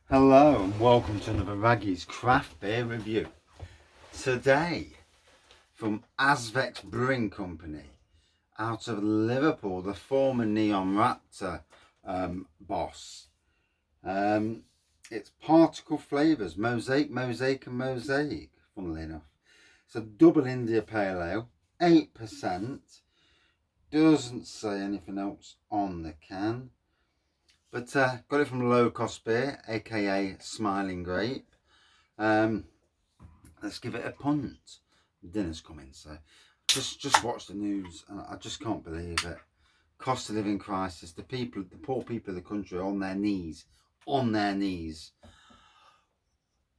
Hello and welcome to another Wraggys craft beer review. Today from Azvex Brewing Company out of Liverpool, the former Neon Raptor boss. It's particle flavours, mosaic and mosaic, funnily enough. It's a double India Pale Ale, 8%. Doesn't say anything else on the can. But got it from LowCostbeer, aka Smiling Grape. Let's give it a punt. Dinner's coming, so just watch the news, and I just can't believe it. Cost of living crisis. The poor people of the country are on their knees.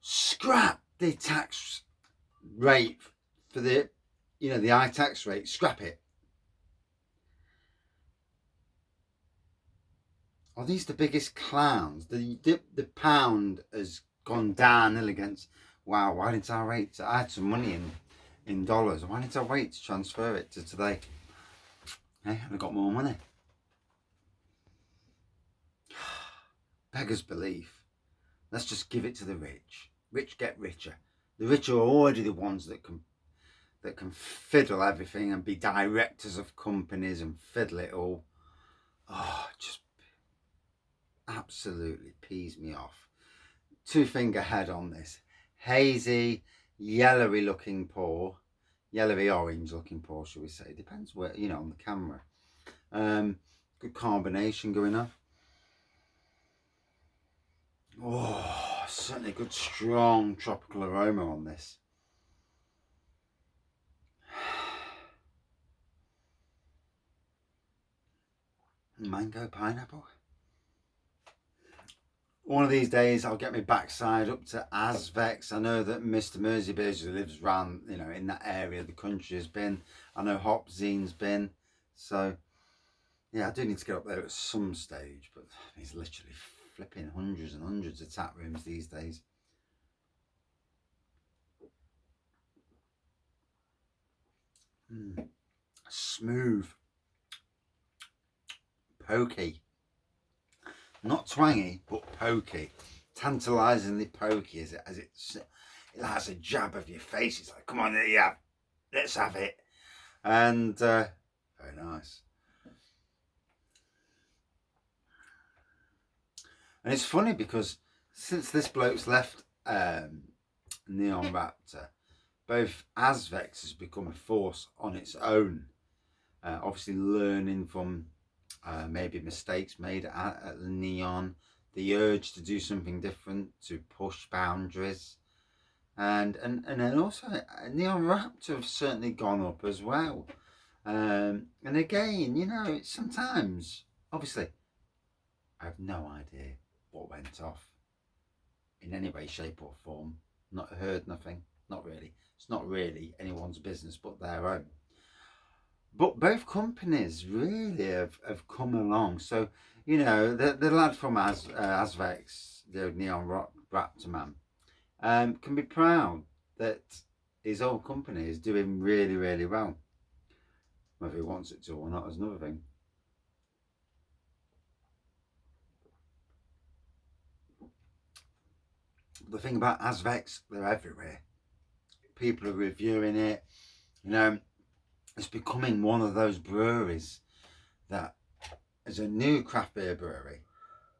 Scrap the tax rate for the high tax rate. Scrap it. Are these the biggest clowns? The pound has gone downhill against. Wow, why didn't I wait? I had some money in dollars. Why didn't I wait to transfer it to today? Hey, I've got more money. Beggars belief. Let's just give it to the rich. Rich get richer. The rich are already the ones that can fiddle everything and be directors of companies and fiddle it all. Oh, just absolutely pees me off. Two finger head on this. Hazy, yellowy looking pour. Yellowy orange looking pour, shall we say. Depends where, on the camera. Good carbonation going on. Oh, certainly good strong tropical aroma on this. Mango, pineapple. One of these days I'll get my backside up to Azvex. I know that Mr. Merseybeers, who lives around, in that area of the country, has been. I know Hopzine's been. So, yeah, I do need to get up there at some stage. But he's literally flipping hundreds and hundreds of tap rooms these days. Smooth. Pokey. Not twangy, but pokey. Tantalisingly pokey as it has a jab of your face. It's like, come on, yeah, let's have it. And very nice. And it's funny because since this bloke's left Neon Raptor, both Azvex has become a force on its own. Obviously learning from maybe mistakes made at Neon, the urge to do something different, to push boundaries, and then also Neon Raptor have certainly gone up as well. And again, it's sometimes, obviously, I have no idea what went off in any way, shape or form. Not heard nothing. Not really. It's not really anyone's business but their own. But both companies really have come along. So, the lad from Azvex, the Neon Raptor man, can be proud that his old company is doing really, really well. Whether he wants it to or not is another thing. The thing about Azvex, they're everywhere. People are reviewing it. It's becoming one of those breweries that is a new craft beer brewery,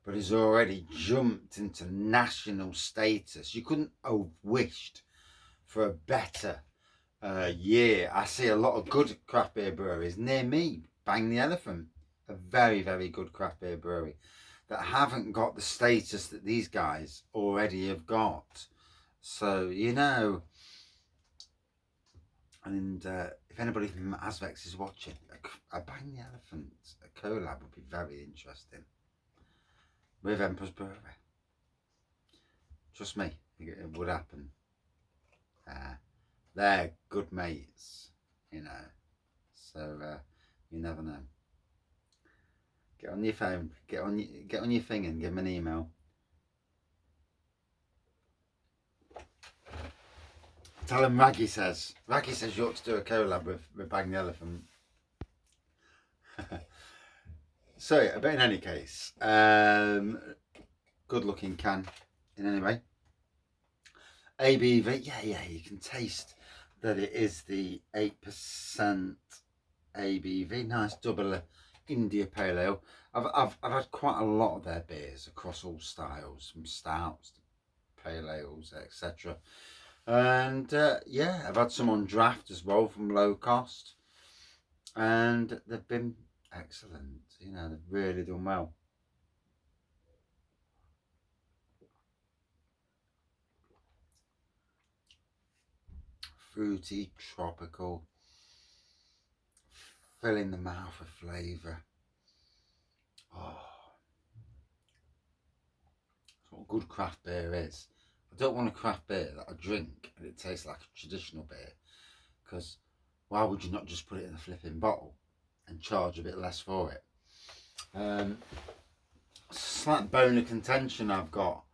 but has already jumped into national status. You couldn't have wished for a better year. I see a lot of good craft beer breweries near me. Bang the Elephant, a very, very good craft beer brewery that haven't got the status that these guys already have got. So, and if anybody from Azvex is watching, a Bang the Elephant, a collab would be very interesting with Emperor's Brewery. Trust me, it would happen. They're good mates, so you never know. Get on your phone, get on your thing and give them an email. Tell them Raggy says you ought to do a collab with Bang the Elephant. So, but in any case, good looking can. in any way. ABV, yeah, you can taste that it is the 8% ABV. Nice double India Pale Ale. I've had quite a lot of their beers across all styles, from stouts to pale ales, etc. And yeah, I've had some on draft as well from Low Cost, and they've been excellent. You know, they've really done well. Fruity, tropical, filling the mouth with flavour. Oh, that's what good craft beer is. I don't want a craft beer that I drink and it tastes like a traditional beer, because why would you not just put it in a flipping bottle and charge a bit less for it? Slight bone of contention I've got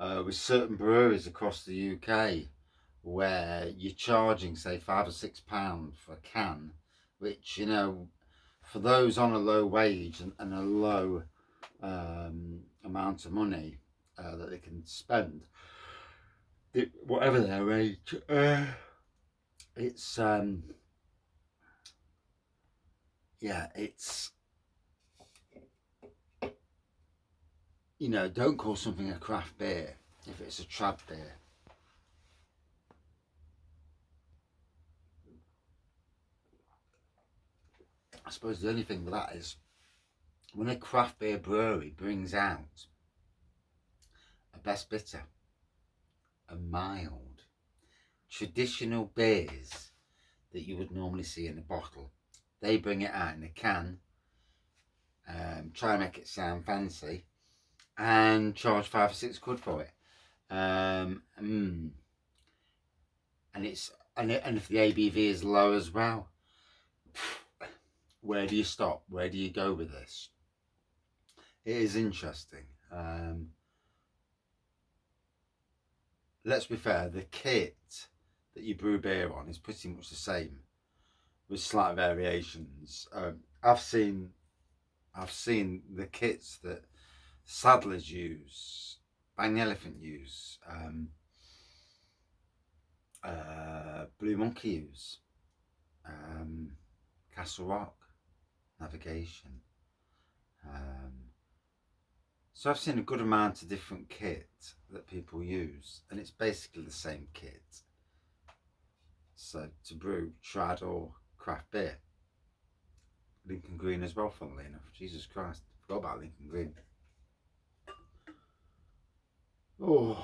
with certain breweries across the UK, where you're charging, say, £5 or £6 for a can, which, you know, for those on a low wage and a low amount of money that they can spend, whatever their age, it's yeah, it's, you know, don't call something a craft beer if it's a trad beer. I suppose the only thing with that is when a craft beer brewery brings out a best bitter, a mild, traditional beers that you would normally see in a bottle, they bring it out in a can, try and make it sound fancy, and charge £5 or £6 for it. And it's and if the ABV is low as well, where do you stop? Where do you go with this? It is interesting. Let's be fair, the kit that you brew beer on is pretty much the same, with slight variations. I've seen the kits that Saddlers use, Bang the Elephant use, Blue Monkey use, Castle Rock, Navigation. So I've seen a good amount of different kit that people use, and it's basically the same kit. So to brew trad or craft beer, Lincoln Green as well, funnily enough. Jesus Christ, I forgot about Lincoln Green. Oh,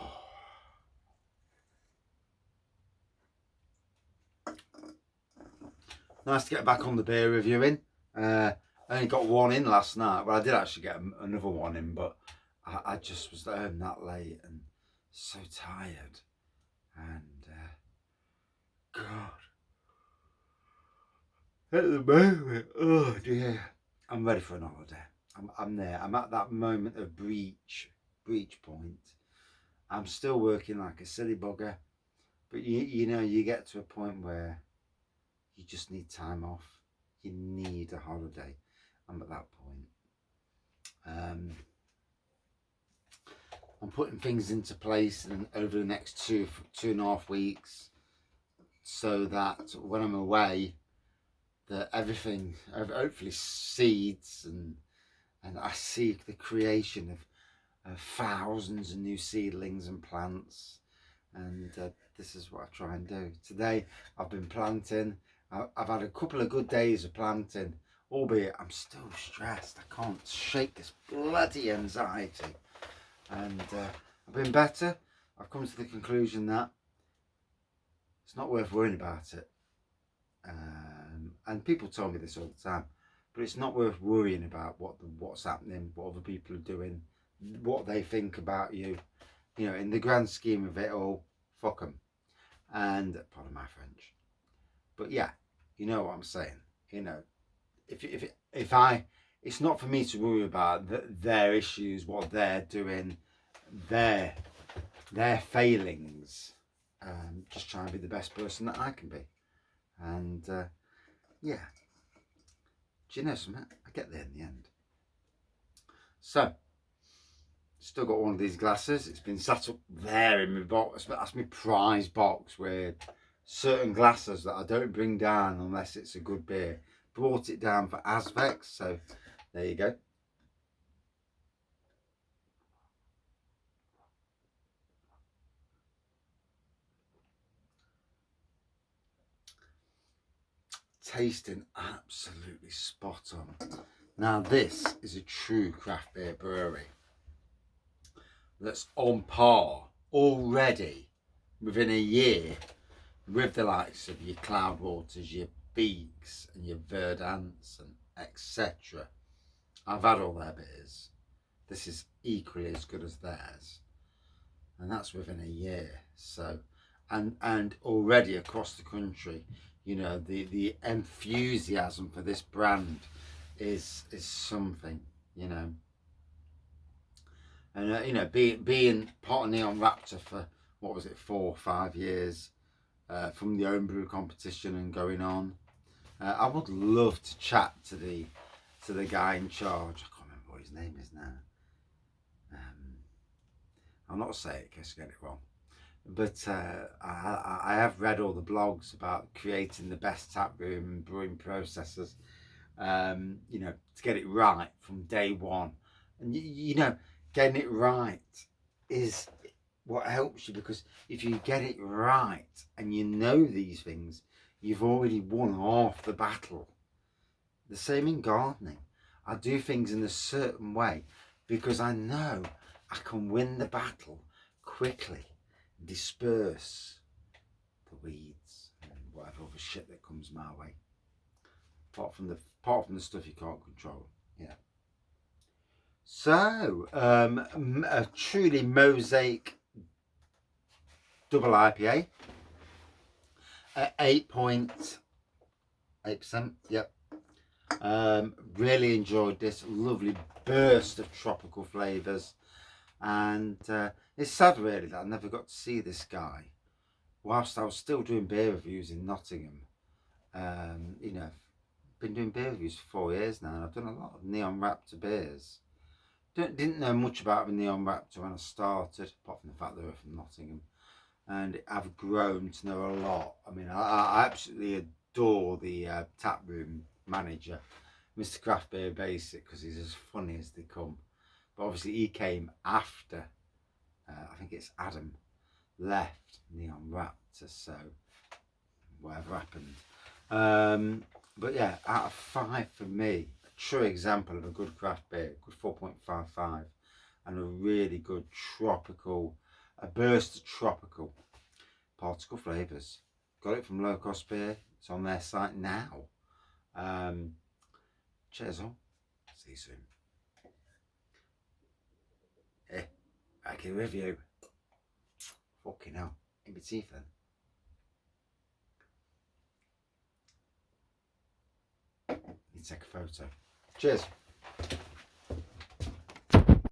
nice to get back on the beer reviewing. I only got one in last night. Well, I did actually get another one in, but I just was at home that late and so tired. And God, at the moment, oh dear, I'm ready for an holiday. I'm there. I'm at that moment of breach point. I'm still working like a silly bugger, but you know, you get to a point where you just need time off. You need a holiday. I'm at that point. I'm putting things into place over the next 2.5 weeks, so that when I'm away, that everything hopefully seeds and I see the creation of thousands of new seedlings and plants, and this is what I try and do. Today I've been planting. I've had a couple of good days of planting, albeit I'm still stressed. I can't shake this bloody anxiety, and I've been better. I've come to the conclusion that it's not worth worrying about it, and people tell me this all the time, but it's not worth worrying about what's happening, what other people are doing, what they think about you. You know, in the grand scheme of it all, fuck them. And pardon my French, but yeah, you know what I'm saying. You know, it's not for me to worry about their issues, what they're doing, their failings. Just try and be the best person that I can be, and yeah. Do you know something? I get there in the end. So Still got one of these glasses. It's been sat up there in my box. That's my prize box with certain glasses that I don't bring down unless it's a good beer. Brought it down for Azvex, so there you go. Tasting absolutely spot on. Now this is a true craft beer brewery that's on par already within a year with the likes of your Cloudwaters, your Beaks and your Verdants and etc. I've had all their beers. This is equally as good as theirs, and that's within a year. So and already across the country, you know, the enthusiasm for this brand is something, you know. And you know, being part of Neon Raptor for what was it, 4 or 5 years, from the homebrew competition and going on, I would love to chat to the guy in charge. I can't remember what his name is now. I'll not say it in case I get it wrong. But I have read all the blogs about creating the best tap room and brewing processes, you know, to get it right from day one. And you know, getting it right is what helps you, because if you get it right and you know these things, you've already won half the battle. The same in gardening. I do things in a certain way because I know I can win the battle quickly, disperse the weeds and whatever other shit that comes my way. Apart from the stuff you can't control. Yeah. So, a truly mosaic double IPA at 8.8%. Yep. Really enjoyed this. Lovely burst of tropical flavours, and it's sad really that I never got to see this guy whilst I was still doing beer reviews in Nottingham. You know, been doing beer reviews for 4 years now, and I've done a lot of Neon Raptor beers. Didn't know much about the Neon Raptor when I started, apart from the fact they were from Nottingham, and I've grown to know a lot. I mean, I absolutely adore the tap room manager, Mr. Craft Beer Basic, because he's as funny as they come. But obviously he came after, I think it's Adam left Neon Raptor, so whatever happened. But yeah, out of 5 for me, a true example of a good craft beer, good 4.55, and a really good tropical, a burst of tropical particle flavours. Got it from LowCostbeer. It's on their site now. Cheers all. See you soon. Back in review. Fucking hell. In my teeth then. Need to take a photo. Cheers.